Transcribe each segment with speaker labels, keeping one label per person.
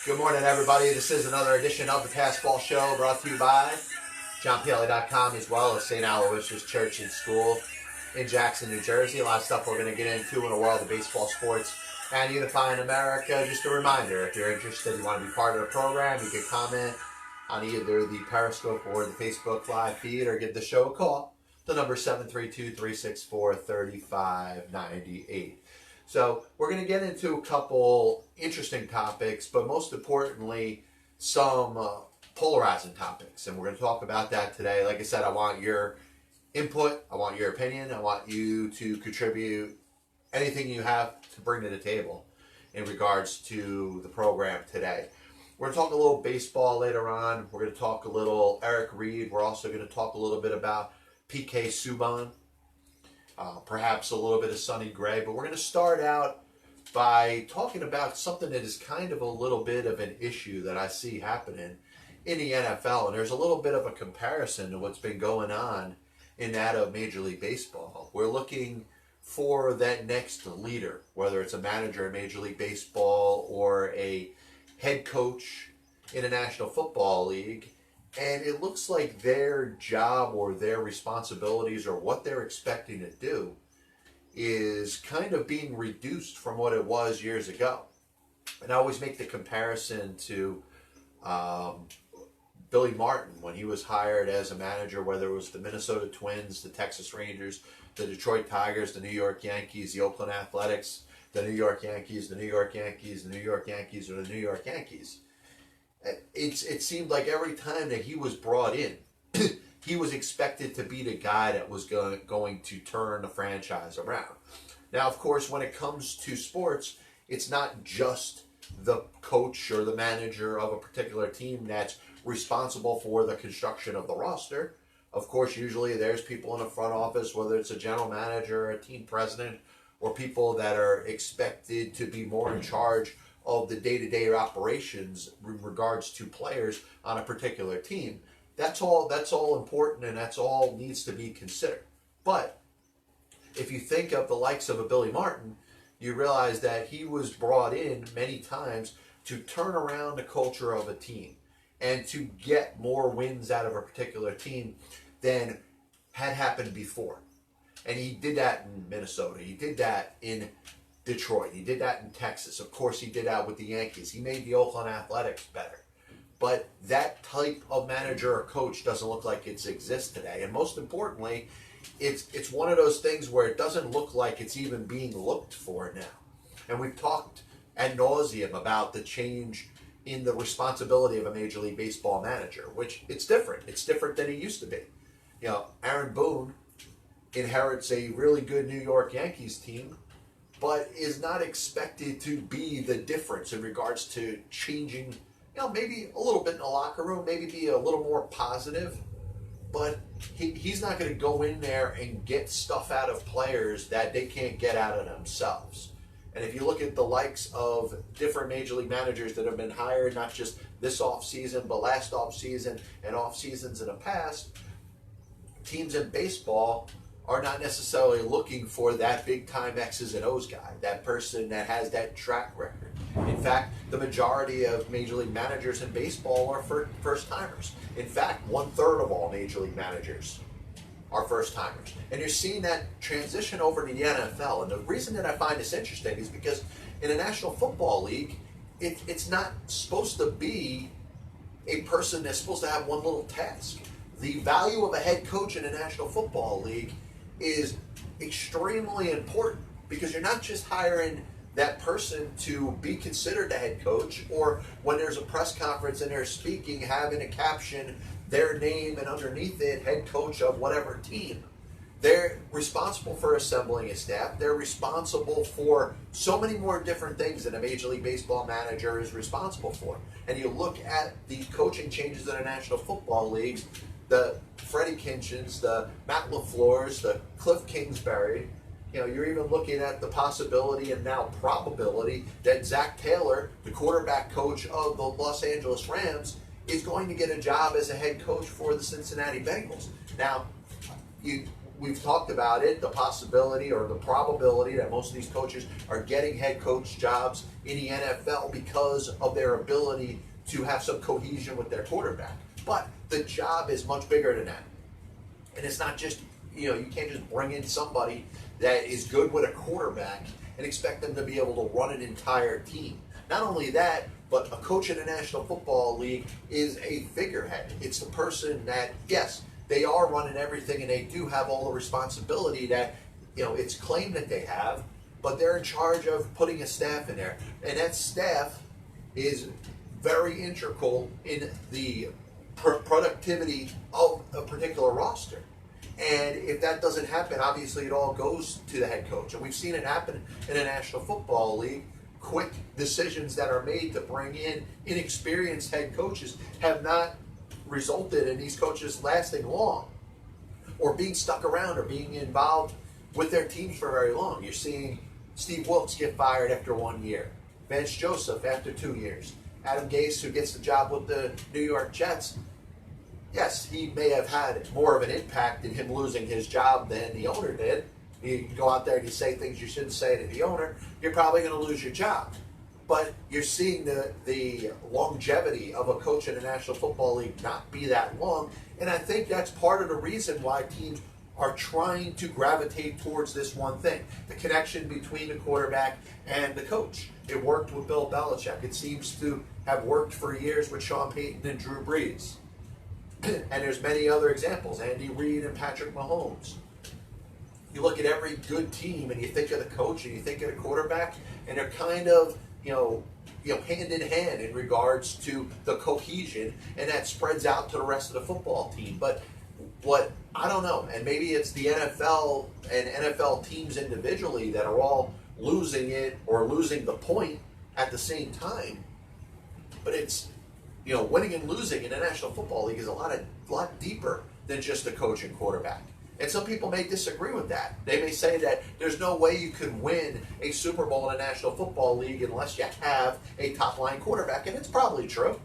Speaker 1: Good morning, everybody. This is another edition of the Passball Show brought to you by JohnPielli.com as well as St. Aloysius Church and School in Jackson, New Jersey. A lot of stuff we're going to get into in the world of baseball, sports, and unifying America. Just a reminder, if you're interested, you want to be part of the program, you can comment on either the Periscope or the Facebook live feed or give the show a call. The number is 732-364-3598. So we're going to get into a couple interesting topics, but most importantly, some polarizing topics. And we're going to talk about that today. Like I said, I want your input. I want your opinion. I want you to contribute anything you have to bring to the table in regards to the program today. We're going to talk a little baseball later on. We're going to talk a little Eric Reid. We're also going to talk a little bit about PK Subban. Perhaps a little bit of Sonny Gray, but we're going to start out by talking about something that is kind of a little bit of an issue that I see happening in the NFL, and there's a little bit of a comparison to what's been going on in that of Major League Baseball. We're looking for that next leader, whether it's a manager in Major League Baseball or a head coach in the National Football League. And it looks like their job or their responsibilities or what they're expecting to do is kind of being reduced from what it was years ago. And I always make the comparison to Billy Martin when he was hired as a manager, whether it was the Minnesota Twins, the Texas Rangers, the Detroit Tigers, the New York Yankees, the Oakland Athletics, the New York Yankees, the New York Yankees, the New York Yankees, or the New York Yankees. It seemed like every time that he was brought in, he was expected to be the guy that was going to turn the franchise around. Now, of course, when it comes to sports, it's not just the coach or the manager of a particular team that's responsible for the construction of the roster. Of course, usually there's people in the front office, whether it's a general manager, a team president, or people that are expected to be more in charge of the day-to-day operations in regards to players on a particular team. That's all important, and that's all needs to be considered. But if you think of the likes of a Billy Martin, you realize that he was brought in many times to turn around the culture of a team and to get more wins out of a particular team than had happened before. And he did that in Minnesota. He did that in Detroit. He did that in Texas. Of course, he did that with the Yankees. He made the Oakland Athletics better. But that type of manager or coach doesn't look like it exists today. And most importantly, it's one of those things where it doesn't look like it's even being looked for now. And we've talked ad nauseum about the change in the responsibility of a Major League Baseball manager, which it's different. It's different than it used to be. You know, Aaron Boone inherits a really good New York Yankees team, but is not expected to be the difference in regards to changing, maybe a little bit in the locker room, maybe be a little more positive, but he's not going to go in there and get stuff out of players that they can't get out of themselves. And if you look at the likes of different Major League managers that have been hired, not just this offseason, but last offseason and off seasons in the past, teams in baseball are not necessarily looking for that big-time X's and O's guy, that person that has that track record. In fact, the majority of Major League managers in baseball are first-timers. In fact, 1/3 of all Major League managers are first-timers. And you're seeing that transition over to the NFL. And the reason that I find this interesting is because in the National Football League, it's not supposed to be a person that's supposed to have one little task. The value of a head coach in the National Football League is extremely important because you're not just hiring that person to be considered the head coach, or when there's a press conference and they're speaking, having a caption, their name, and underneath it, head coach of whatever team. They're responsible for assembling a staff. They're responsible for so many more different things than a Major League Baseball manager is responsible for. And you look at the coaching changes in the National Football Leagues, the Freddie Kinchens, the Matt LaFleur's, the Cliff Kingsbury. You're even looking at the possibility and now probability that Zach Taylor, the quarterback coach of the Los Angeles Rams, is going to get a job as a head coach for the Cincinnati Bengals. Now, we've talked about it, the possibility or the probability that most of these coaches are getting head coach jobs in the NFL because of their ability to have some cohesion with their quarterback. But the job is much bigger than that. And it's not just, you can't just bring in somebody that is good with a quarterback and expect them to be able to run an entire team. Not only that, but a coach in the National Football League is a figurehead. It's the person that, yes, they are running everything and they do have all the responsibility that, it's claimed that they have, but they're in charge of putting a staff in there. And that staff is very integral in the productivity of a particular roster. And if that doesn't happen, obviously it all goes to the head coach. And we've seen it happen in the National Football League. Quick decisions that are made to bring in inexperienced head coaches have not resulted in these coaches lasting long or being stuck around or being involved with their teams for very long. You're seeing Steve Wilkes get fired after 1 year, Vance Joseph after 2 years, Adam Gase, who gets the job with the New York Jets. Yes, he may have had more of an impact in him losing his job than the owner did. You can go out there and you say things you shouldn't say to the owner, you're probably going to lose your job. But you're seeing the longevity of a coach in the National Football League not be that long. And I think that's part of the reason why teams are trying to gravitate towards this one thing, the connection between the quarterback and the coach. It worked with Bill Belichick. It seems to have worked for years with Sean Payton and Drew Brees. And there's many other examples, Andy Reid and Patrick Mahomes. You look at every good team and you think of the coach and you think of the quarterback, and they're kind of, hand in hand in regards to the cohesion, and that spreads out to the rest of the football team. But what, I don't know, and maybe it's the NFL and NFL teams individually that are all losing it or losing the point at the same time. But it's, winning and losing in the National Football League is a lot deeper than just a coach and quarterback. And some people may disagree with that. They may say that there's no way you could win a Super Bowl in the National Football League unless you have a top-line quarterback, and it's probably true.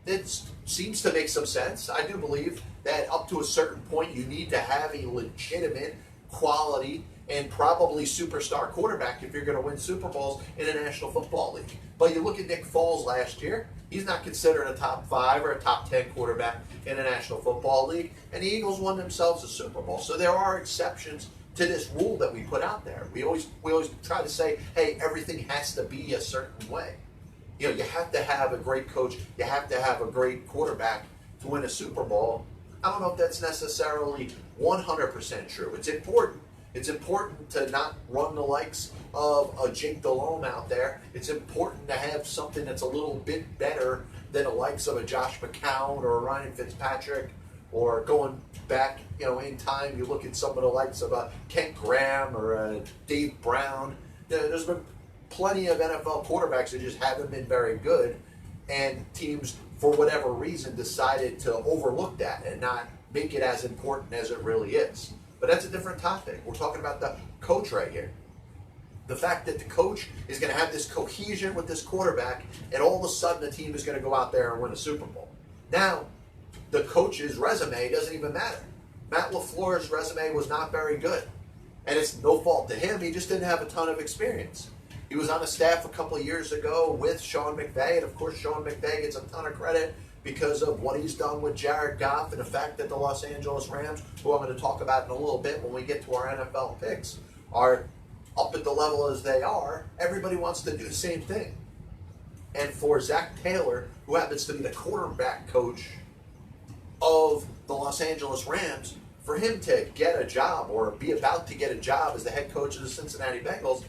Speaker 1: It seems to make some sense. I do believe that up to a certain point you need to have a legitimate, quality, and probably superstar quarterback if you're going to win Super Bowls in the National Football League. But you look at Nick Foles last year, he's not considered a top 5 or a top 10 quarterback in the National Football League, and the Eagles won themselves a Super Bowl. So there are exceptions to this rule that we put out there. We always try to say, hey, everything has to be a certain way. You have to have a great coach, you have to have a great quarterback to win a Super Bowl. I don't know if that's necessarily 100% true. It's important. It's important to not run the likes of a Jake Delhomme out there. It's important to have something that's a little bit better than the likes of a Josh McCown or a Ryan Fitzpatrick, or going back, in time, you look at some of the likes of a Kent Graham or a Dave Brown. There's been plenty of NFL quarterbacks that just haven't been very good, and teams, for whatever reason, decided to overlook that and not make it as important as it really is. But that's a different topic. We're talking about the coach right here. The fact that the coach is going to have this cohesion with this quarterback, and all of a sudden the team is going to go out there and win a Super Bowl. Now, the coach's resume doesn't even matter. Matt LaFleur's resume was not very good. And it's no fault to him. He just didn't have a ton of experience. He was on the staff a couple of years ago with Sean McVay, and of course Sean McVay gets a ton of credit because of what he's done with Jared Goff and the fact that the Los Angeles Rams, who I'm going to talk about in a little bit when we get to our NFL picks, are up at the level as they are. Everybody wants to do the same thing. And for Zach Taylor, who happens to be the quarterback coach of the Los Angeles Rams, for him to get a job or be about to get a job as the head coach of the Cincinnati Bengals,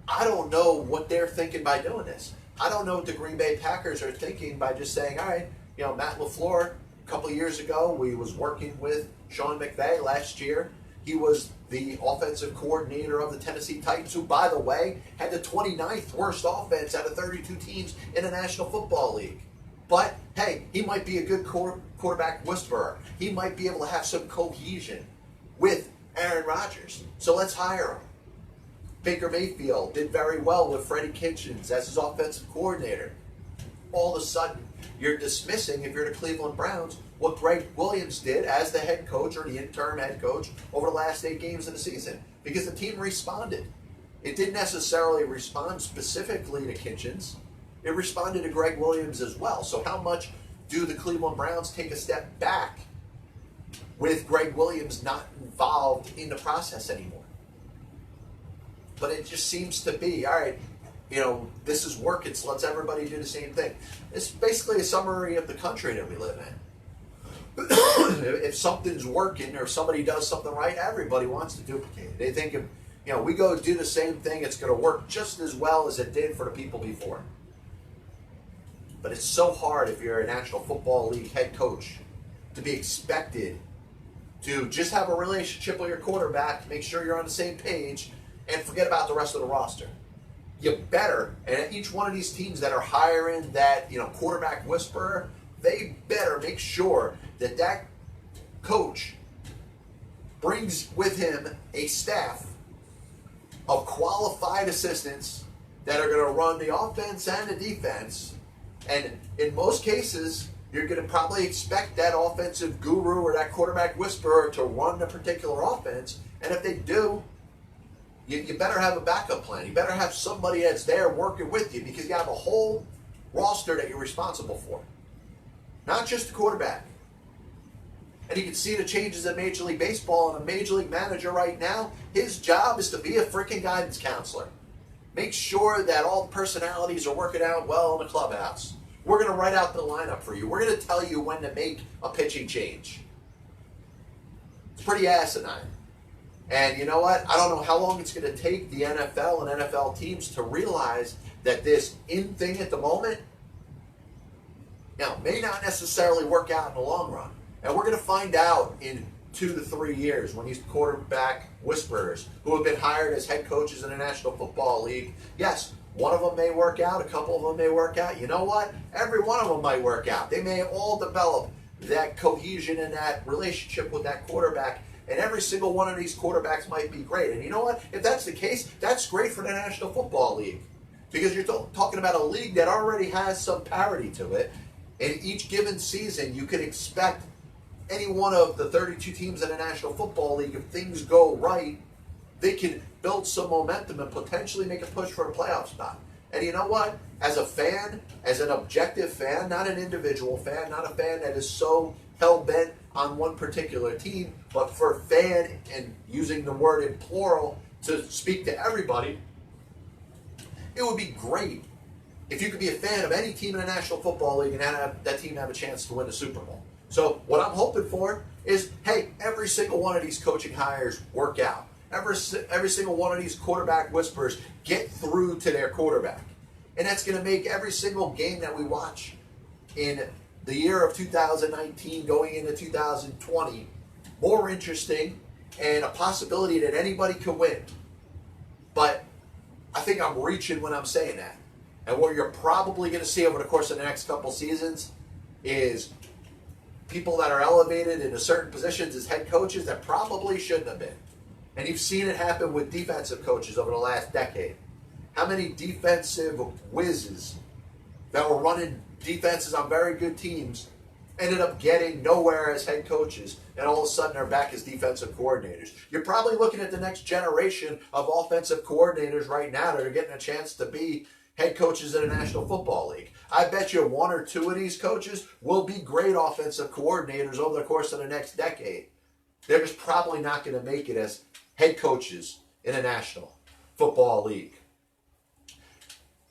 Speaker 1: I don't know what they're thinking by doing this. I don't know what the Green Bay Packers are thinking by just saying, all right, Matt LaFleur, a couple of years ago, we was working with Sean McVay last year. He was the offensive coordinator of the Tennessee Titans, who, by the way, had the 29th worst offense out of 32 teams in the National Football League. But, hey, he might be a good quarterback whisperer. He might be able to have some cohesion with Aaron Rodgers. So let's hire him. Baker Mayfield did very well with Freddie Kitchens as his offensive coordinator. All of a sudden, You're dismissing, if you're the Cleveland Browns, what Greg Williams did as the head coach or the interim head coach over the last 8 games of the season, because the team responded. It didn't necessarily respond specifically to Kitchens. It responded to Greg Williams as well. So how much do the Cleveland Browns take a step back with Greg Williams not involved in the process anymore? But it just seems to be, all right, this is working, so let's everybody do the same thing. It's basically a summary of the country that we live in. If something's working or somebody does something right, everybody wants to duplicate it. They think if we go do the same thing, it's going to work just as well as it did for the people before. But it's so hard if you're a National Football League head coach to be expected to just have a relationship with your quarterback, make sure you're on the same page, and forget about the rest of the roster. You better, and each one of these teams that are hiring that quarterback whisperer, they better make sure that that coach brings with him a staff of qualified assistants that are going to run the offense and the defense. And in most cases, you're going to probably expect that offensive guru or that quarterback whisperer to run a particular offense. And if they do, you better have a backup plan. You better have somebody that's there working with you, because you have a whole roster that you're responsible for. Not just the quarterback. And you can see the changes in Major League Baseball, and a Major League manager right now, his job is to be a freaking guidance counselor. Make sure that all the personalities are working out well in the clubhouse. We're going to write out the lineup for you. We're going to tell you when to make a pitching change. It's pretty asinine. And you know what? I don't know how long it's going to take the NFL and NFL teams to realize that this in thing at the moment may not necessarily work out in the long run. And we're going to find out in 2 to 3 years when these quarterback whisperers who have been hired as head coaches in the National Football League, yes, one of them may work out, a couple of them may work out. You know what? Every one of them might work out. They may all develop that cohesion and that relationship with that quarterback, and every single one of these quarterbacks might be great. And you know what? If that's the case, that's great for the National Football League, because you're talking about a league that already has some parity to it. And each given season, you could expect any one of the 32 teams in the National Football League, if things go right, they can build some momentum and potentially make a push for a playoff spot. And you know what? As a fan, as an objective fan, not an individual fan, not a fan that is so hell-bent on one particular team, but for fan, and using the word in plural to speak to everybody, it would be great if you could be a fan of any team in the National Football League and have that team have a chance to win the Super Bowl. So what I'm hoping for is, hey, every single one of these coaching hires work out. Every single one of these quarterback whisperers get through to their quarterback. And that's going to make every single game that we watch in the year of 2019 going into 2020 more interesting, and a possibility that anybody could win. But I think I'm reaching when I'm saying that. And what you're probably going to see over the course of the next couple seasons is people that are elevated into certain positions as head coaches that probably shouldn't have been. And you've seen it happen with defensive coaches over the last decade. How many defensive whizzes that were running defenses on very good teams ended up getting nowhere as head coaches, and all of a sudden they're back as defensive coordinators? You're probably looking at the next generation of offensive coordinators right now that are getting a chance to be head coaches in the National Football League. I bet you 1 or 2 of these coaches will be great offensive coordinators over the course of the next decade. They're just probably not going to make it as head coaches in the National Football League.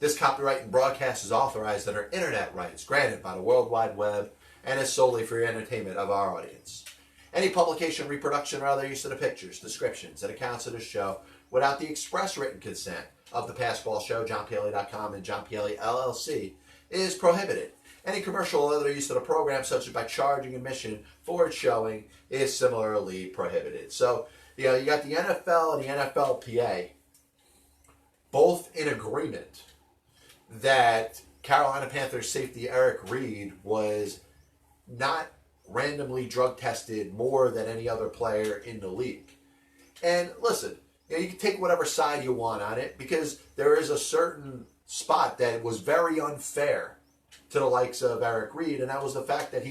Speaker 1: This copyright and broadcast is authorized under internet rights granted by the World Wide Web and is solely for your entertainment of our audience. Any publication, reproduction, or other use of the pictures, descriptions, and accounts of the show without the express written consent of the Passball Show, JohnPielli.com, and John Pielli, LLC, is prohibited. Any commercial or other use of the program, such as by charging admission for its showing, is similarly prohibited. So, you got the NFL and the NFLPA both in agreement that Carolina Panthers safety Eric Reid was not randomly drug tested more than any other player in the league. And listen, you can take whatever side you want on it, because there is a certain spot that was very unfair to the likes of Eric Reid, and that was the fact that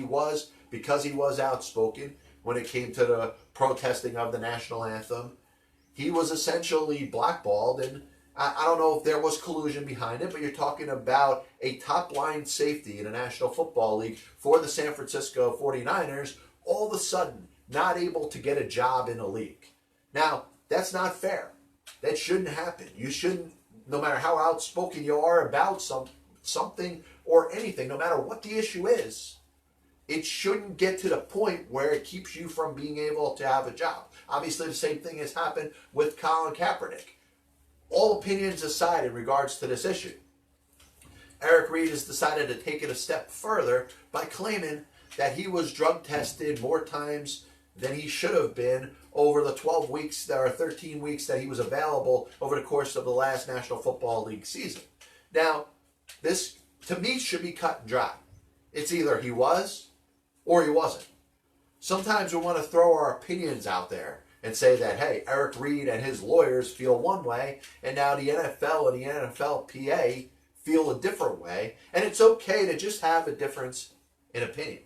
Speaker 1: because he was outspoken when it came to the protesting of the national anthem, he was essentially blackballed. And I don't know if there was collusion behind it, but you're talking about a top-line safety in the National Football League for the San Francisco 49ers, all of a sudden not able to get a job in the league. Now, that's not fair. That shouldn't happen. You shouldn't, no matter how outspoken you are about something or anything, no matter what the issue is, it shouldn't get to the point where it keeps you from being able to have a job. Obviously, the same thing has happened with Colin Kaepernick. All opinions aside in regards to this issue, Eric Reid has decided to take it a step further by claiming that he was drug tested more times than he should have been over the 12 weeks or 13 weeks that he was available over the course of the last National Football League season. Now, this, to me, should be cut and dry. It's either he was or he wasn't. Sometimes we want to throw our opinions out there and say that, hey, Eric Reid and his lawyers feel one way, and now the NFL and the NFLPA feel a different way, and it's okay to just have a difference in opinion.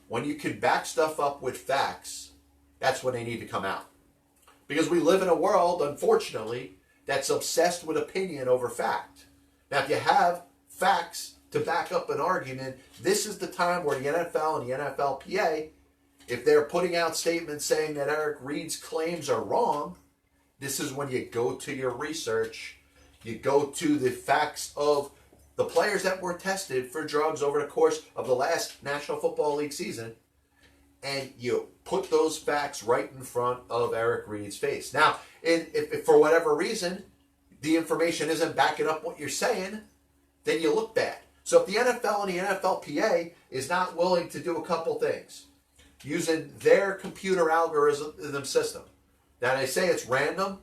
Speaker 1: When you can back stuff up with facts, that's when they need to come out. Because we live in a world, unfortunately, that's obsessed with opinion over fact. Now, if you have facts to back up an argument, this is the time where the NFL and the NFLPA, if they're putting out statements saying that Eric Reid's claims are wrong, this is when you go to your research, you go to the facts of the players that were tested for drugs over the course of the last National Football League season, and you put those facts right in front of Eric Reid's face. Now, if for whatever reason the information isn't backing up what you're saying, then you look bad. So if the NFL and the NFLPA is not willing to do a couple things, using their computer algorithm system. Now, they say it's random.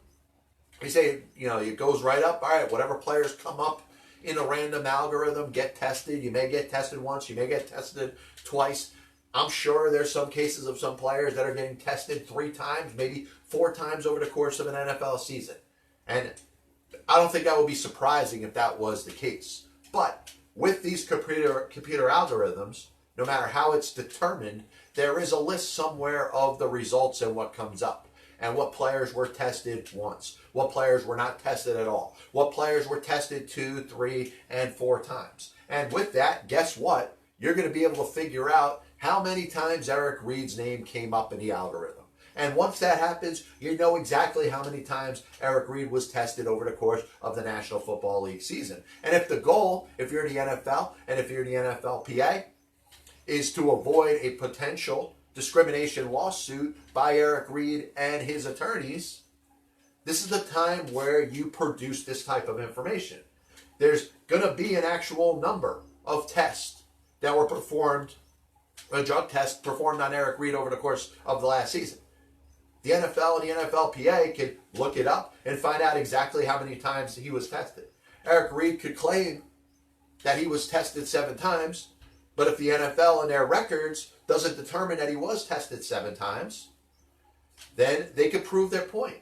Speaker 1: They say, it goes right up. All right, whatever players come up in a random algorithm get tested. You may get tested once. You may get tested twice. I'm sure there's some cases of some players that are getting tested 3 times, maybe 4 times over the course of an NFL season. And I don't think that would be surprising if that was the case. But with these computer algorithms, no matter how it's determined, there is a list somewhere of the results and what comes up. And what players were tested once. What players were not tested at all. What players were tested 2, 3, and 4 times. And with that, guess what? You're going to be able to figure out how many times Eric Reid's name came up in the algorithm. And once that happens, you know exactly how many times Eric Reid was tested over the course of the National Football League season. And if the goal, if you're the NFL and if you're the NFLPA, is to avoid a potential discrimination lawsuit by Eric Reid and his attorneys, this is the time where you produce this type of information. There's going to be an actual number of tests that were performed, a drug test performed on Eric Reid over the course of the last season. The NFL and the NFLPA could look it up and find out exactly how many times he was tested. Eric Reid could claim that he was tested 7 times, but if the NFL and their records doesn't determine that he was tested 7 times, then they could prove their point.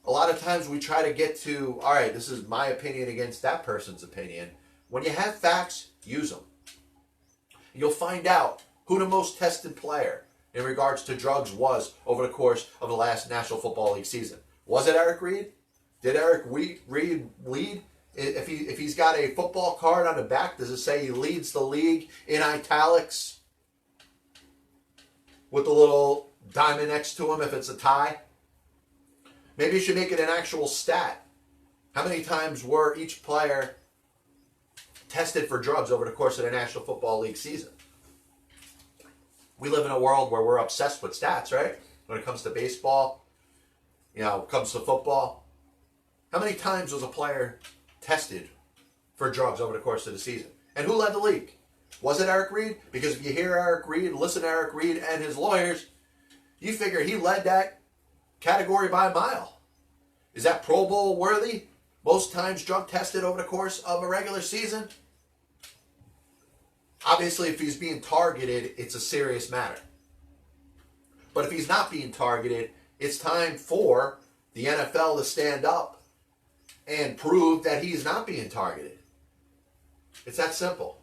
Speaker 1: A lot of times we try to get to, all right, this is my opinion against that person's opinion. When you have facts, use them. You'll find out who the most tested player in regards to drugs was over the course of the last National Football League season. Was it Eric Reid? Did Eric Reid lead? If he's got a football card on the back, does it say he leads the league in italics with the little diamond next to him if it's a tie? Maybe you should make it an actual stat. How many times were each player tested for drugs over the course of the National Football League season? We live in a world where we're obsessed with stats, right? When it comes to baseball, when it comes to football. How many times was a player tested for drugs over the course of the season? And who led the league? Was it Eric Reid? Because if you hear Eric Reid, listen to Eric Reid and his lawyers, you figure he led that category by a mile. Is that Pro Bowl worthy? Most times drug tested over the course of a regular season? Obviously, if he's being targeted, it's a serious matter. But if he's not being targeted, it's time for the NFL to stand up and prove that he's not being targeted. It's that simple.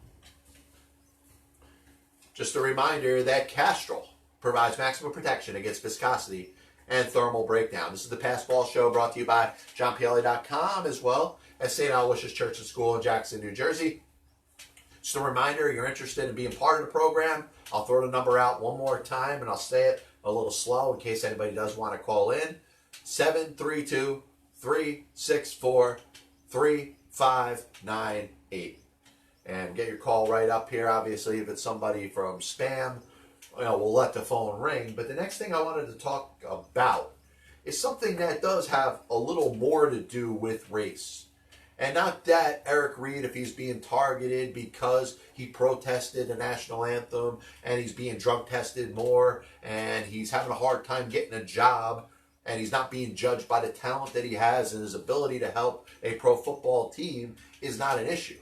Speaker 1: Just a reminder that Castrol provides maximum protection against viscosity and thermal breakdown. This is the Passball Show, brought to you by JohnPielli.com, as well as St. Aloysius Church and School in Jackson, New Jersey. Just a reminder, you're interested in being part of the program, I'll throw the number out one more time, and I'll say it a little slow in case anybody does want to call in. 732-364-3598. And get your call right up here. Obviously, if it's somebody from spam, we'll let the phone ring. But the next thing I wanted to talk about is something that does have a little more to do with race. And not that Eric Reid, if he's being targeted because he protested the national anthem and he's being drug tested more and he's having a hard time getting a job and he's not being judged by the talent that he has and his ability to help a pro football team is not an issue.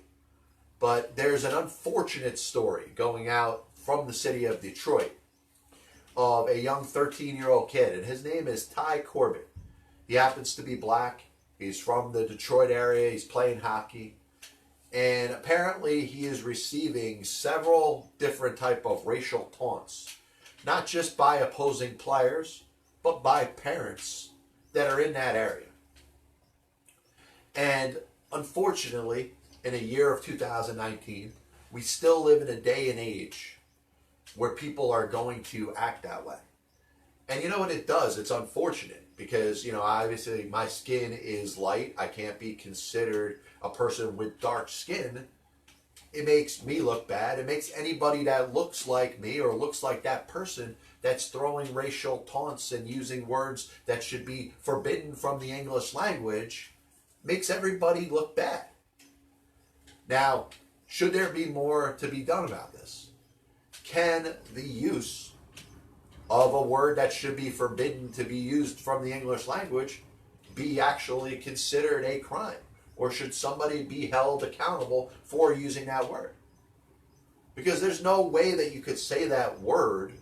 Speaker 1: But there's an unfortunate story going out from the city of Detroit of a young 13-year-old kid, and his name is Ty Corbett. He happens to be black. He's from the Detroit area. He's playing hockey. And apparently he is receiving several different type of racial taunts, not just by opposing players, but by parents that are in that area. And unfortunately, in a year of 2019, we still live in a day and age where people are going to act that way. And you know what it does? It's unfortunate because, obviously my skin is light. I can't be considered a person with dark skin. It makes me look bad. It makes anybody that looks like me or looks like that person that's throwing racial taunts and using words that should be forbidden from the English language, makes everybody look bad. Now, should there be more to be done about this? Can the use of a word that should be forbidden to be used from the English language be actually considered a crime? Or should somebody be held accountable for using that word? Because there's no way that you could say that word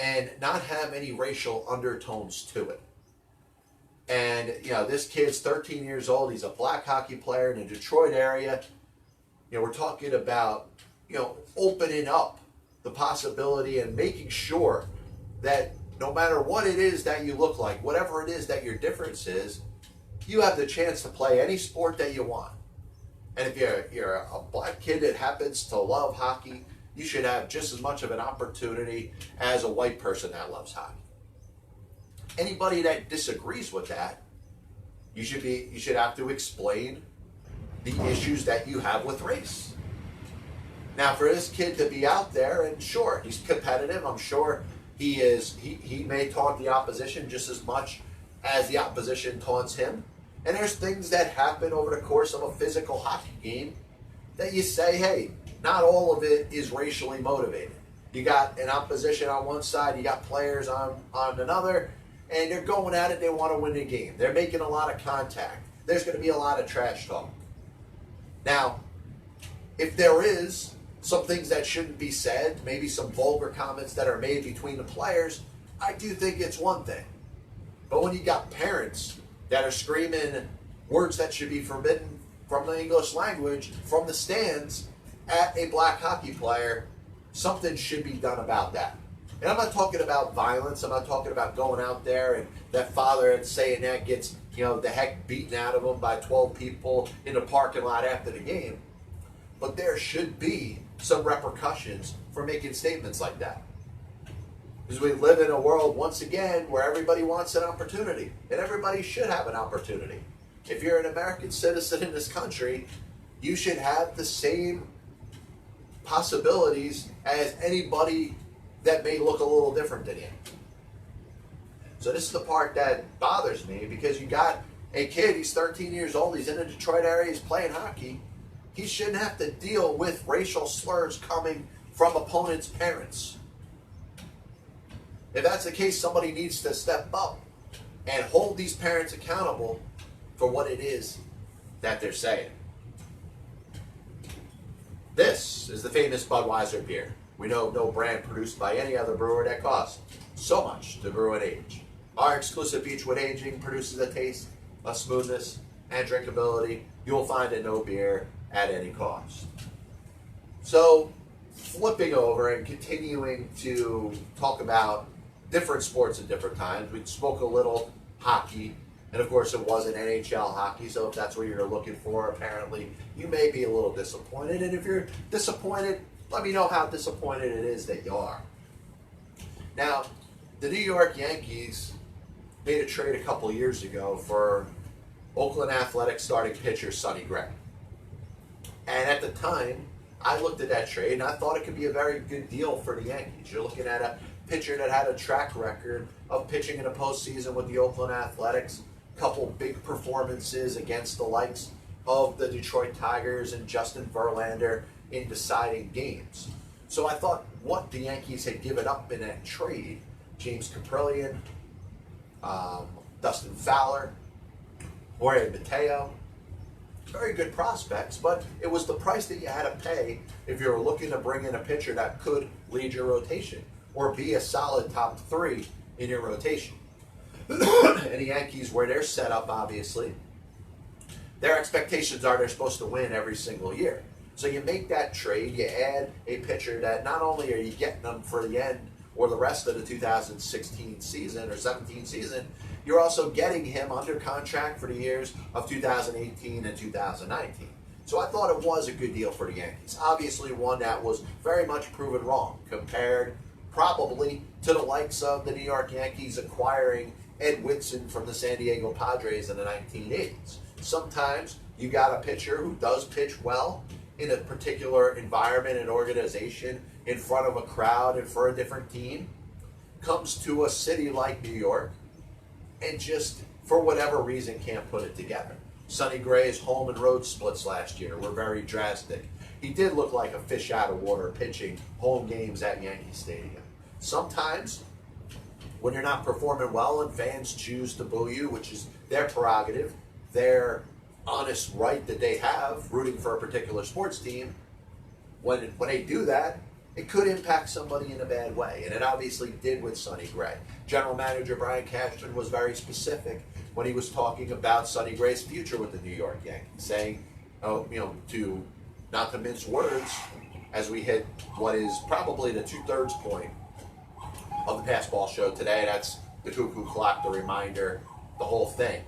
Speaker 1: and not have any racial undertones to it. And, this kid's 13 years old. He's a black hockey player in the Detroit area. We're talking about, opening up the possibility and making sure that no matter what it is that you look like, whatever it is that your difference is, you have the chance to play any sport that you want. And if you're a black kid that happens to love hockey, you should have just as much of an opportunity as a white person that loves hockey. Anybody that disagrees with that, you should have to explain the issues that you have with race. Now, for this kid to be out there, and sure, he's competitive. I'm sure he is. He may taunt the opposition just as much as the opposition taunts him. And there's things that happen over the course of a physical hockey game that you say, hey, not all of it is racially motivated. You got an opposition on one side, you got players on another, and they're going at it, they want to win the game. They're making a lot of contact. There's going to be a lot of trash talk. Now, if there is some things that shouldn't be said, maybe some vulgar comments that are made between the players, I do think it's one thing. But when you got parents that are screaming words that should be forbidden from the English language from the stands at a black hockey player, something should be done about that. And I'm not talking about violence. I'm not talking about going out there and that father and saying that gets, the heck beaten out of him by 12 people in the parking lot after the game. But there should be some repercussions for making statements like that. Because we live in a world, once again, where everybody wants an opportunity. And everybody should have an opportunity. If you're an American citizen in this country, you should have the same possibilities as anybody that may look a little different than you. So this is the part that bothers me, because you got a kid, he's 13 years old, he's in the Detroit area, he's playing hockey. He shouldn't have to deal with racial slurs coming from opponents' parents. If that's the case, somebody needs to step up and hold these parents accountable for what it is that they're saying. This is the famous Budweiser beer. We know of no brand produced by any other brewer that costs so much to brew and age. Our exclusive Beechwood aging produces a taste, a smoothness, and drinkability you will find in no beer at any cost. So, flipping over and continuing to talk about different sports at different times, we spoke a little hockey, and of course it wasn't NHL hockey, so if that's what you're looking for, apparently you may be a little disappointed, and if you're disappointed, let me know how disappointed it is that you are. Now, the New York Yankees made a trade a couple years ago for Oakland Athletics starting pitcher Sonny Gray. And at the time, I looked at that trade and I thought it could be a very good deal for the Yankees. You're looking at a pitcher that had a track record of pitching in a postseason with the Oakland Athletics, a couple big performances against the likes of the Detroit Tigers and Justin Verlander in deciding games. So I thought what the Yankees had given up in that trade, James Caprillion, Dustin Fowler, Jorge Mateo, very good prospects, but it was the price that you had to pay if you were looking to bring in a pitcher that could lead your rotation or be a solid top three in your rotation. And the Yankees, where they're set up, obviously, their expectations are they're supposed to win every single year. So you make that trade, you add a pitcher that not only are you getting them for the end or the rest of the 2016 season or 17 season, you're also getting him under contract for the years of 2018 and 2019. So I thought it was a good deal for the Yankees. Obviously one that was very much proven wrong compared probably to the likes of the New York Yankees acquiring Ed Whitson from the San Diego Padres in the 1980s. Sometimes you got a pitcher who does pitch well in a particular environment and organization in front of a crowd and for a different team, comes to a city like New York and just, for whatever reason, can't put it together. Sonny Gray's home and road splits last year were very drastic. He did look like a fish out of water pitching home games at Yankee Stadium. Sometimes, when you're not performing well and fans choose to boo you, which is their prerogative, their honest right that they have rooting for a particular sports team, when they do that, it could impact somebody in a bad way, and it obviously did with Sonny Gray. General Manager Brian Cashman was very specific when he was talking about Sonny Gray's future with the New York Yankees, saying, to not to mince words, as we hit what is probably the 2/3 point of the Passball Show today. That's the cuckoo clock, the reminder, the whole thing.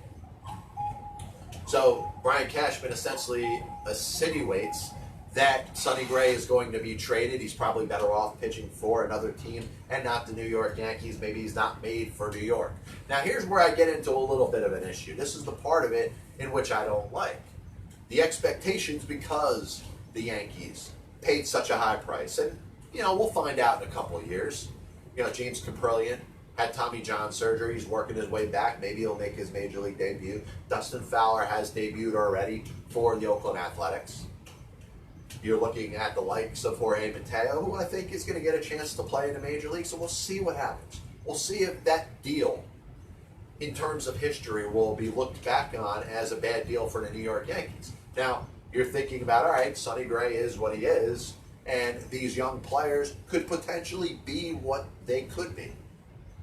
Speaker 1: So Brian Cashman essentially insinuates that Sonny Gray is going to be traded. He's probably better off pitching for another team and not the New York Yankees. Maybe he's not made for New York. Now here's where I get into a little bit of an issue. This is the part of it in which I don't like. The expectations, because the Yankees paid such a high price. And, we'll find out in a couple of years. James Caprillion had Tommy John surgery. He's working his way back. Maybe he'll make his major league debut. Dustin Fowler has debuted already for the Oakland Athletics. You're looking at the likes of Jorge Mateo, who I think is going to get a chance to play in the major league. So we'll see what happens. We'll see if that deal, in terms of history, will be looked back on as a bad deal for the New York Yankees. Now, you're thinking about, all right, Sonny Gray is what he is, and these young players could potentially be what they could be.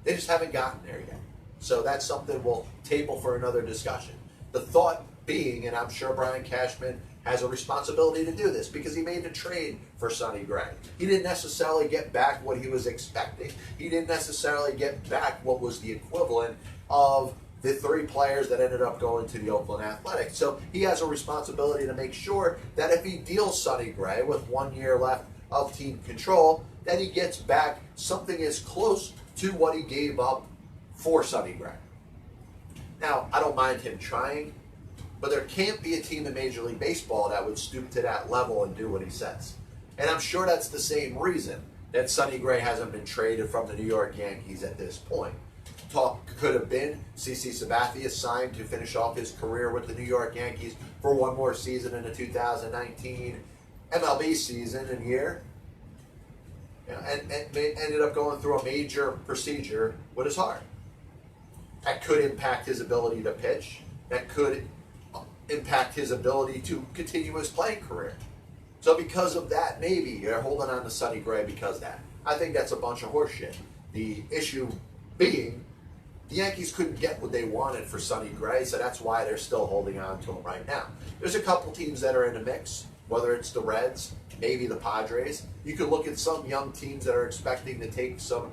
Speaker 1: They just haven't gotten there yet. So that's something we'll table for another discussion. The thought being, and I'm sure Brian Cashman has a responsibility to do this because he made a trade for Sonny Gray. He didn't necessarily get back what he was expecting. He didn't necessarily get back what was the equivalent of the three players that ended up going to the Oakland Athletics. So he has a responsibility to make sure that if he deals Sonny Gray with 1 year left of team control, that he gets back something as close to what he gave up for Sonny Gray. Now, I don't mind him trying, but there can't be a team in Major League Baseball that would stoop to that level and do what he says. And I'm sure that's the same reason that Sonny Gray hasn't been traded from the New York Yankees at this point. Talk could have been CC Sabathia signed to finish off his career with the New York Yankees for one more season in the 2019 MLB season and year. And ended up going through a major procedure with his heart. That could impact his ability to pitch. That could impact his ability to continue his playing career. So because of that, maybe you're holding on to Sonny Gray because of that. I think that's a bunch of horseshit. The issue being The Yankees couldn't get what they wanted for Sonny Gray, so that's why they're still holding on to him right now. There's a couple teams that are in the mix, whether it's the Reds, maybe the Padres. You could look at some young teams that are expecting to take some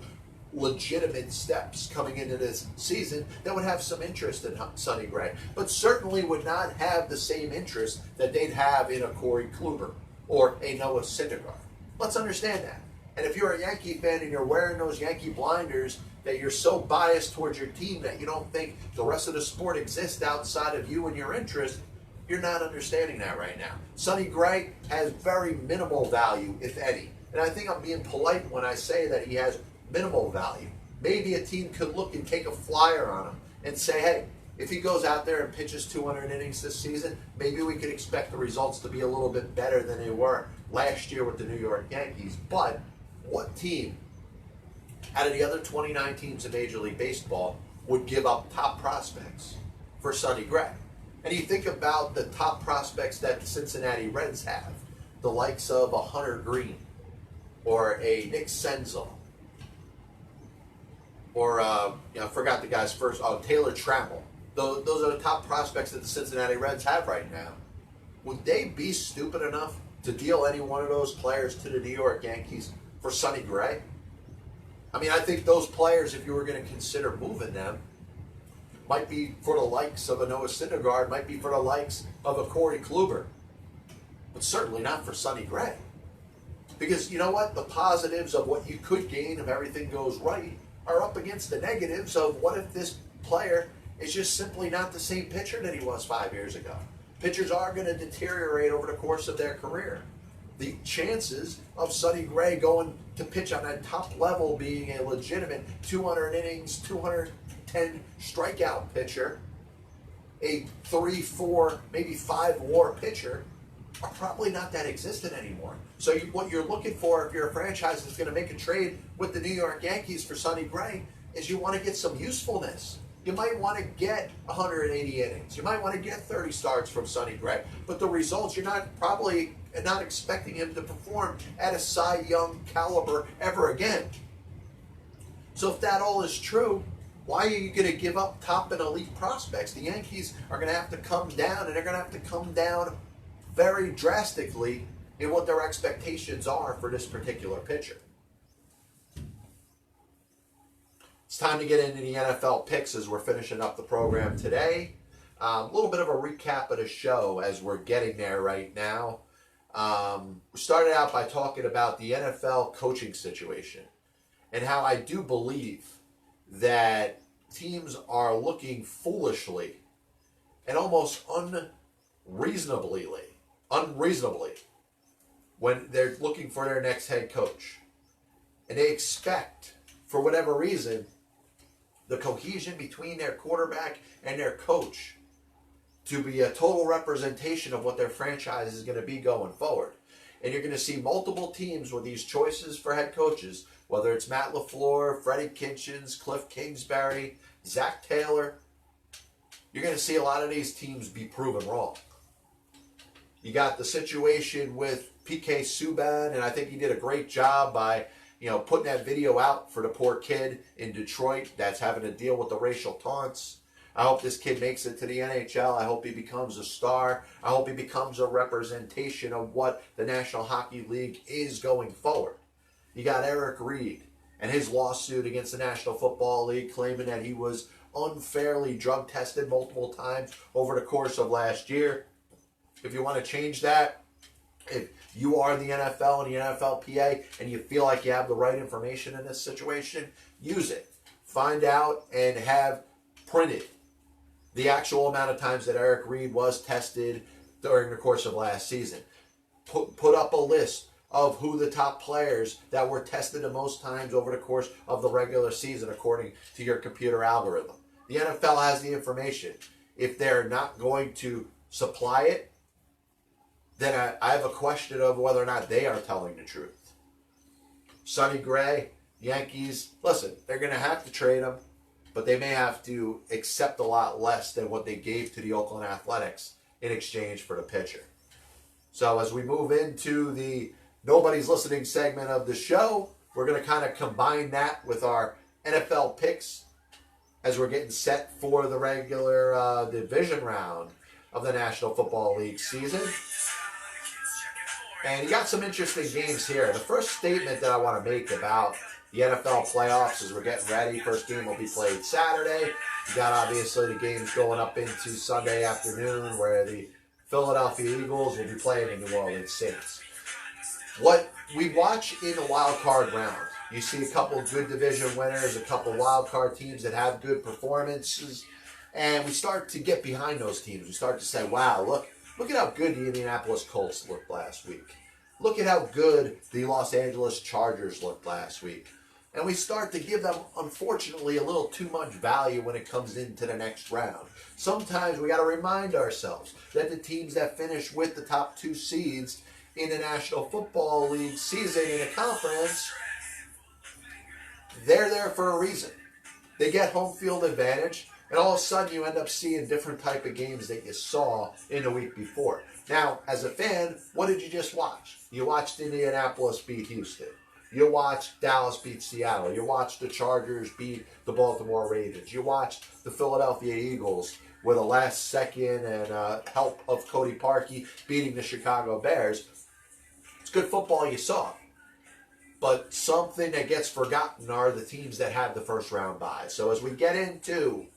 Speaker 1: legitimate steps coming into this season that would have some interest in Sonny Gray, but certainly would not have the same interest that they'd have in a Corey Kluber or a Noah Syndergaard. Let's understand that. And if you're a Yankee fan and you're wearing those Yankee blinders, that you're so biased towards your team that you don't think the rest of the sport exists outside of you and your interest, you're not understanding that right now. Sonny Gray has very minimal value, if any. And I think I'm being polite when I say that he has minimal value. Maybe a team could look and take a flyer on him and say, hey, if he goes out there and pitches 200 innings this season, maybe we could expect the results to be a little bit better than they were last year with the New York Yankees. But what team out of the other 29 teams in Major League Baseball would give up top prospects for Sonny Gray? And you think about the top prospects that the Cincinnati Reds have, the likes of a Hunter Green or a Nick Senzel, or I forgot the guy's first, Taylor Trammell. Those are the top prospects that the Cincinnati Reds have right now. Would they be stupid enough to deal any one of those players to the New York Yankees for Sonny Gray? I mean, I think those players, if you were going to consider moving them, might be for the likes of a Noah Syndergaard, might be for the likes of a Corey Kluber, but certainly not for Sonny Gray. Because you know what? The positives of what you could gain if everything goes right are up against the negatives of what if this player is just simply not the same pitcher that he was 5 years ago. Pitchers are going to deteriorate over the course of their career. The chances of Sonny Gray going to pitch on that top level, being a legitimate 200 innings, 210 strikeout pitcher, a 3, 4, maybe 5 WAR pitcher, are probably not that existent anymore. So what you're looking for if you're a franchise that's going to make a trade with the New York Yankees for Sonny Gray is you want to get some usefulness. You might want to get 180 innings. You might want to get 30 starts from Sonny Gray. But the results, you're probably not expecting him to perform at a Cy Young caliber ever again. So if that all is true, why are you going to give up top and elite prospects? The Yankees are going to have to come down, and they're going to have to come down very drastically in what their expectations are for this particular pitcher. It's time to get into the NFL picks as we're finishing up the program today. A little bit of a recap of the show as we're getting there right now. We started out by talking about the NFL coaching situation and how I do believe that teams are looking foolishly and almost unreasonably when they're looking for their next head coach. And they expect, for whatever reason, the cohesion between their quarterback and their coach to be a total representation of what their franchise is going to be going forward. And you're going to see multiple teams with these choices for head coaches, whether it's Matt LaFleur, Freddie Kitchens, Cliff Kingsbury, Zach Taylor. You're going to see a lot of these teams be proven wrong. You got the situation with PK Subban, and I think he did a great job by putting that video out for the poor kid in Detroit that's having to deal with the racial taunts. I hope this kid makes it to the NHL. I hope he becomes a star. I hope he becomes a representation of what the National Hockey League is going forward. You got Eric Reid and his lawsuit against the National Football League claiming that he was unfairly drug tested multiple times over the course of last year. If you want to change that, if you are the NFL and the NFLPA and you feel like you have the right information in this situation, use it. Find out and have printed the actual amount of times that Eric Reid was tested during the course of last season. Put up a list of who the top players that were tested the most times over the course of the regular season according to your computer algorithm. The NFL has the information. If they're not going to supply it, then I have a question of whether or not they are telling the truth. Sonny Gray, Yankees, listen, they're going to have to trade him, but they may have to accept a lot less than what they gave to the Oakland Athletics in exchange for the pitcher. So as we move into the Nobody's Listening segment of the show, we're going to kind of combine that with our NFL picks as we're getting set for the regular division round of the National Football League season. And you got some interesting games here. The first statement that I want to make about the NFL playoffs as we're getting ready. First game will be played Saturday. You got obviously the games going up into Sunday afternoon where the Philadelphia Eagles will be playing the New Orleans Saints. What we watch in the wild card round, you see a couple of good division winners, a couple of wild card teams that have good performances, and we start to get behind those teams. We start to say, wow, look at how good the Indianapolis Colts looked last week. Look at how good the Los Angeles Chargers looked last week. And we start to give them, unfortunately, a little too much value when it comes into the next round. Sometimes we got to remind ourselves that the teams that finish with the top 2 seeds in the National Football League season in a conference, they're there for a reason. They get home field advantage, and all of a sudden you end up seeing different type of games that you saw in the week before. Now, as a fan, what did you just watch? You watched Indianapolis beat Houston. You watched Dallas beat Seattle. You watched the Chargers beat the Baltimore Ravens. You watched the Philadelphia Eagles with a last second and help of Cody Parkey beating the Chicago Bears. It's good football you saw. But something that gets forgotten are the teams that have the first round bye. So as we get into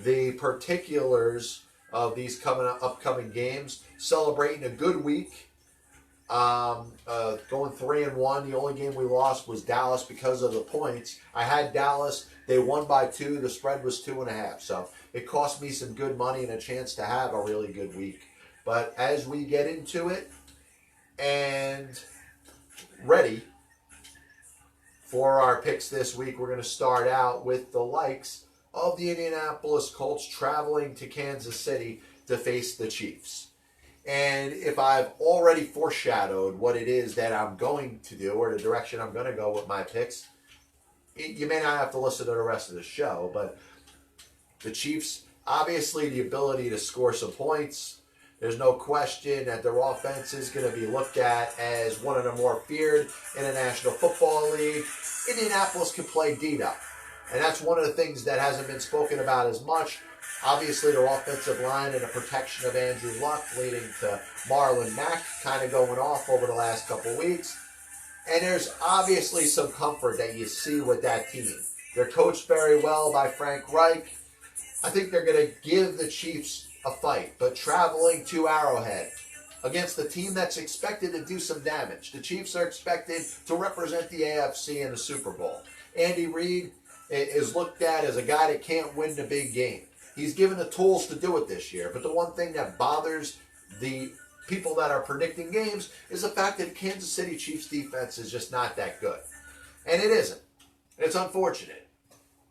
Speaker 1: the particulars of these upcoming games, celebrating a good week, going 3-1. The only game we lost was Dallas because of the points. I had Dallas. They won by 2. The spread was 2.5. So it cost me some good money and a chance to have a really good week. But as we get into it and ready for our picks this week, we're going to start out with the likes of the Indianapolis Colts traveling to Kansas City to face the Chiefs. And if I've already foreshadowed what it is that I'm going to do or the direction I'm going to go with my picks, you may not have to listen to the rest of the show, but the Chiefs, obviously the ability to score some points. There's no question that their offense is going to be looked at as one of the more feared in the National Football League. Indianapolis can play D-Up, and that's one of the things that hasn't been spoken about as much. Obviously, their offensive line and the protection of Andrew Luck leading to Marlon Mack kind of going off over the last couple of weeks. And there's obviously some comfort that you see with that team. They're coached very well by Frank Reich. I think they're going to give the Chiefs a fight, but traveling to Arrowhead against a team that's expected to do some damage. The Chiefs are expected to represent the AFC in the Super Bowl. Andy Reid is looked at as a guy that can't win the big game. He's given the tools to do it this year, but the one thing that bothers the people that are predicting games is the fact that Kansas City Chiefs defense is just not that good. And it isn't. It's unfortunate.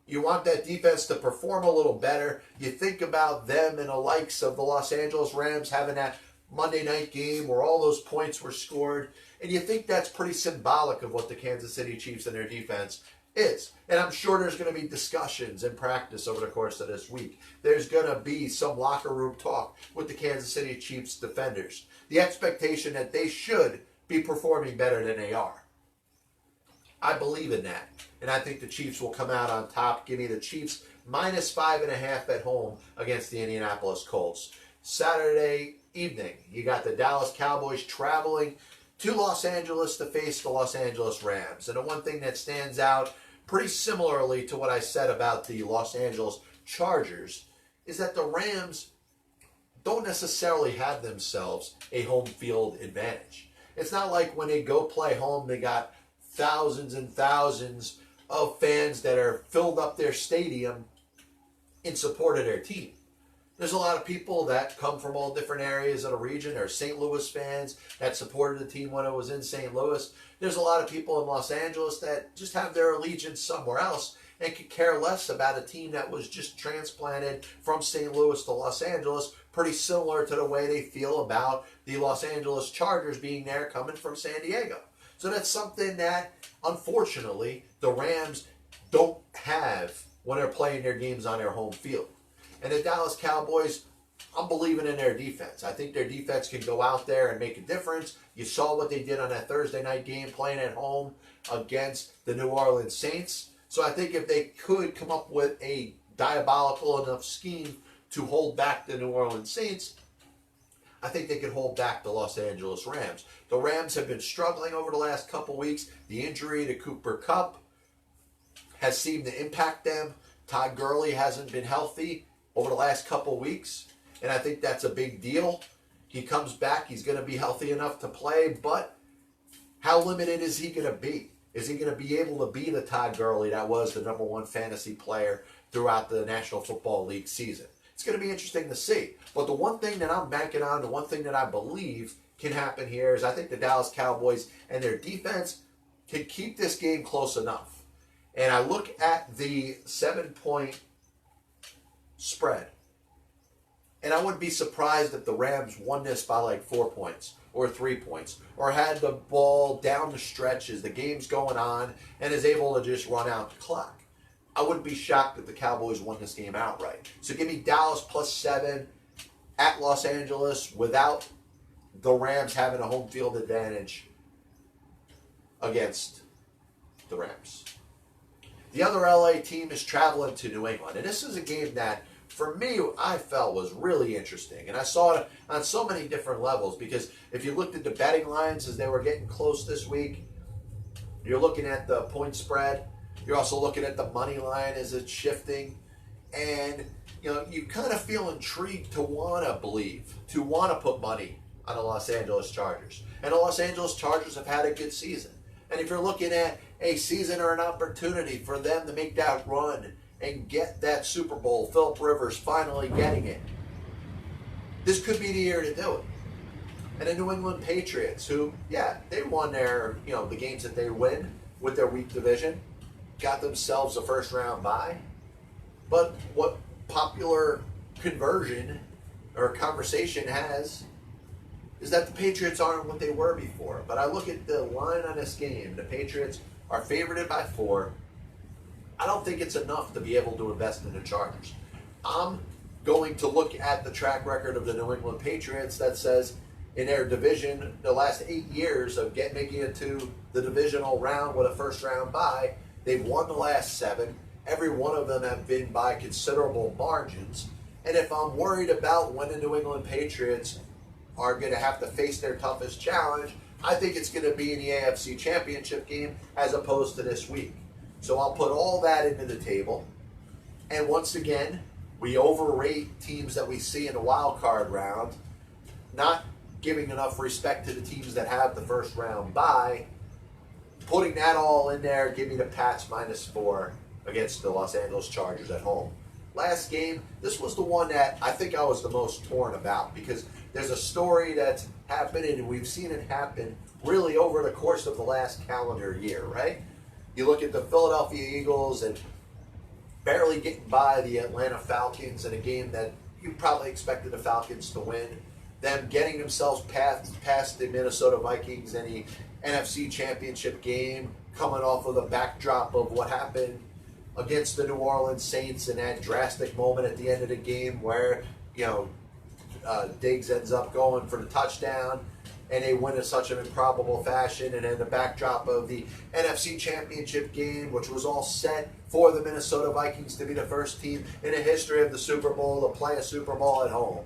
Speaker 1: You want that defense to perform a little better. You think about them and the likes of the Los Angeles Rams having that Monday night game where all those points were scored, and you think that's pretty symbolic of what the Kansas City Chiefs and their defense is. And I'm sure there's going to be discussions in practice over the course of this week. There's going to be some locker room talk with the Kansas City Chiefs defenders. The expectation that they should be performing better than they are. I believe in that. And I think the Chiefs will come out on top. Give me the Chiefs -5.5 at home against the Indianapolis Colts. Saturday evening, you got the Dallas Cowboys traveling to Los Angeles to face the Los Angeles Rams. And the one thing that stands out pretty similarly to what I said about the Los Angeles Chargers is that the Rams don't necessarily have themselves a home field advantage. It's not like when they go play home, they got thousands and thousands of fans that are filled up their stadium in support of their team. There's a lot of people that come from all different areas of the region. There are St. Louis fans that supported the team when it was in St. Louis. There's a lot of people in Los Angeles that just have their allegiance somewhere else and could care less about a team that was just transplanted from St. Louis to Los Angeles, pretty similar to the way they feel about the Los Angeles Chargers being there coming from San Diego. So that's something that, unfortunately, the Rams don't have when they're playing their games on their home field. And the Dallas Cowboys, I'm believing in their defense. I think their defense can go out there and make a difference. You saw what they did on that Thursday night game playing at home against the New Orleans Saints. So I think if they could come up with a diabolical enough scheme to hold back the New Orleans Saints, I think they could hold back the Los Angeles Rams. The Rams have been struggling over the last couple weeks. The injury to Cooper Kupp has seemed to impact them. Todd Gurley hasn't been healthy over the last couple weeks, and I think that's a big deal. He comes back, he's going to be healthy enough to play, but how limited is he going to be? Is he going to be able to be the Todd Gurley that was the number one fantasy player throughout the National Football League season? It's going to be interesting to see. But the one thing that I'm banking on, the one thing that I believe can happen here is I think the Dallas Cowboys and their defense can keep this game close enough. And I look at the 7-point spread, and I wouldn't be surprised if the Rams won this by like 4 points or 3 points, or had the ball down the stretch as the game's going on and is able to just run out the clock. I wouldn't be shocked if the Cowboys won this game outright. So give me Dallas +7 at Los Angeles without the Rams having a home field advantage against the Rams. The other LA team is traveling to New England. And this is a game that, for me, I felt was really interesting. And I saw it on so many different levels, because if you looked at the betting lines as they were getting close this week, you're looking at the point spread. You're also looking at the money line as it's shifting. And, you kind of feel intrigued to want to believe, to want to put money on the Los Angeles Chargers. And the Los Angeles Chargers have had a good season. And if you're looking at a season or an opportunity for them to make that run and get that Super Bowl, Phillip Rivers finally getting it, this could be the year to do it. And the New England Patriots, who, they won their, the games that they win with their weak division, got themselves a first-round bye. But what popular conversion or conversation has is that the Patriots aren't what they were before. But I look at the line on this game. The Patriots are favorited by 4. I don't think it's enough to be able to invest in the Chargers. I'm going to look at the track record of the New England Patriots that says in their division, the last 8 years of making it to the divisional round with a first-round bye, they've won the last 7. Every one of them have been by considerable margins. And if I'm worried about when the New England Patriots are going to have to face their toughest challenge, I think it's going to be in the AFC Championship game as opposed to this week. So I'll put all that into the table. And once again, we overrate teams that we see in the wild card round, not giving enough respect to the teams that have the first round bye. Putting that all in there, give me the Pats -4 against the Los Angeles Chargers at home. Last game, this was the one that I think I was the most torn about, because there's a story that's happening, and we've seen it happen really over the course of the last calendar year, right? You look at the Philadelphia Eagles and barely getting by the Atlanta Falcons in a game that you probably expected the Falcons to win. Them getting themselves past the Minnesota Vikings in the NFC Championship game, coming off of the backdrop of what happened against the New Orleans Saints in that drastic moment at the end of the game where, Diggs ends up going for the touchdown, and they win in such an improbable fashion. And then the backdrop of the NFC Championship game, which was all set for the Minnesota Vikings to be the first team in the history of the Super Bowl to play a Super Bowl at home.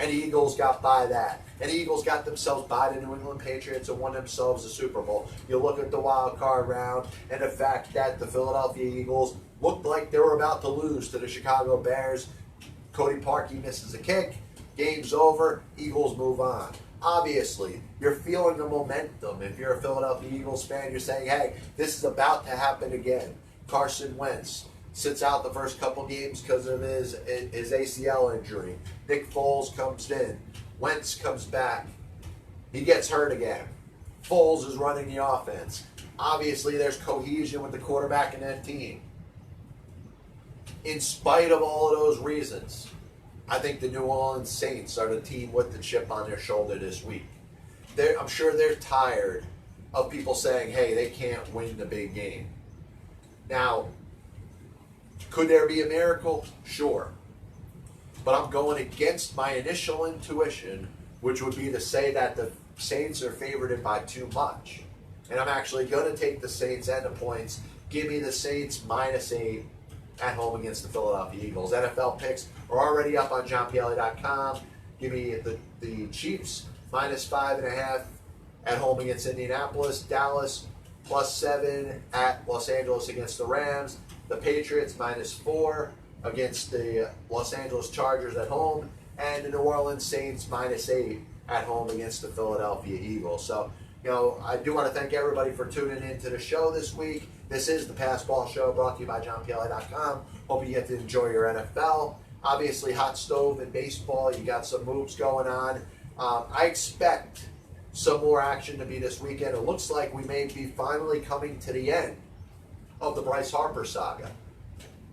Speaker 1: And the Eagles got by that. And the Eagles got themselves by the New England Patriots and won themselves the Super Bowl. You look at the wild card round and the fact that the Philadelphia Eagles looked like they were about to lose to the Chicago Bears. Cody Parkey misses a kick. Game's over. Eagles move on. Obviously, you're feeling the momentum. If you're a Philadelphia Eagles fan, you're saying, hey, this is about to happen again. Carson Wentz sits out the first couple games because of his ACL injury. Nick Foles comes in. Wentz comes back. He gets hurt again. Foles is running the offense. Obviously, there's cohesion with the quarterback in that team. In spite of all of those reasons, I think the New Orleans Saints are the team with the chip on their shoulder this week. I'm sure they're tired of people saying, hey, they can't win the big game. Now, could there be a miracle? Sure. But I'm going against my initial intuition, which would be to say that the Saints are favored by too much. And I'm actually going to take the Saints and the points. Give me the Saints -8 at home against the Philadelphia Eagles. NFL picks are already up on johnpielli.com. Give me the Chiefs -5.5 at home against Indianapolis. Dallas +7 at Los Angeles against the Rams. The Patriots -4 against the Los Angeles Chargers at home. And the New Orleans Saints -8 at home against the Philadelphia Eagles. So, I do want to thank everybody for tuning in to the show this week. This is the Passball Show brought to you by johnpielli.com. Hope you get to enjoy your NFL. Obviously, hot stove in baseball. You got some moves going on. I expect some more action to be this weekend. It looks like we may be finally coming to the end of the Bryce Harper saga.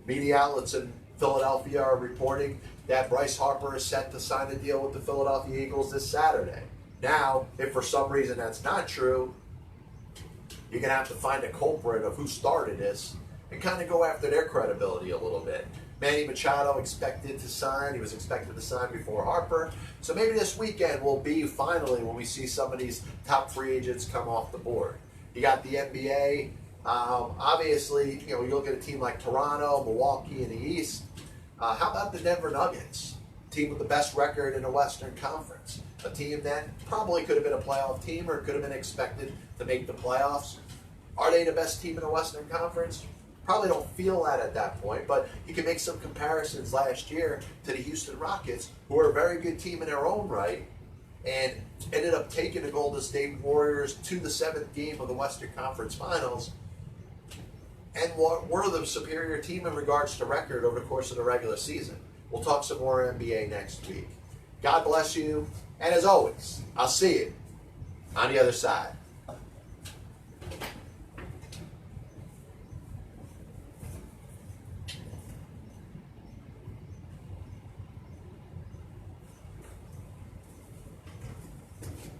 Speaker 1: Media outlets in Philadelphia are reporting that Bryce Harper is set to sign a deal with the Philadelphia Eagles this Saturday. Now, if for some reason that's not true, you're going to have to find a culprit of who started this and kind of go after their credibility a little bit. Manny Machado expected to sign. He was expected to sign before Harper. So maybe this weekend will be finally when we see some of these top free agents come off the board. You got the NBA. Obviously, you look at a team like Toronto, Milwaukee in the East. How about the Denver Nuggets? Team with the best record in the Western Conference. A team that probably could have been a playoff team or could have been expected to make the playoffs. Are they the best team in the Western Conference? Probably don't feel that at that point, but you can make some comparisons last year to the Houston Rockets, who are a very good team in their own right, and ended up taking the Golden State Warriors to the 7th game of the Western Conference Finals, and were the superior team in regards to record over the course of the regular season. We'll talk some more NBA next week. God bless you, and as always, I'll see you on the other side.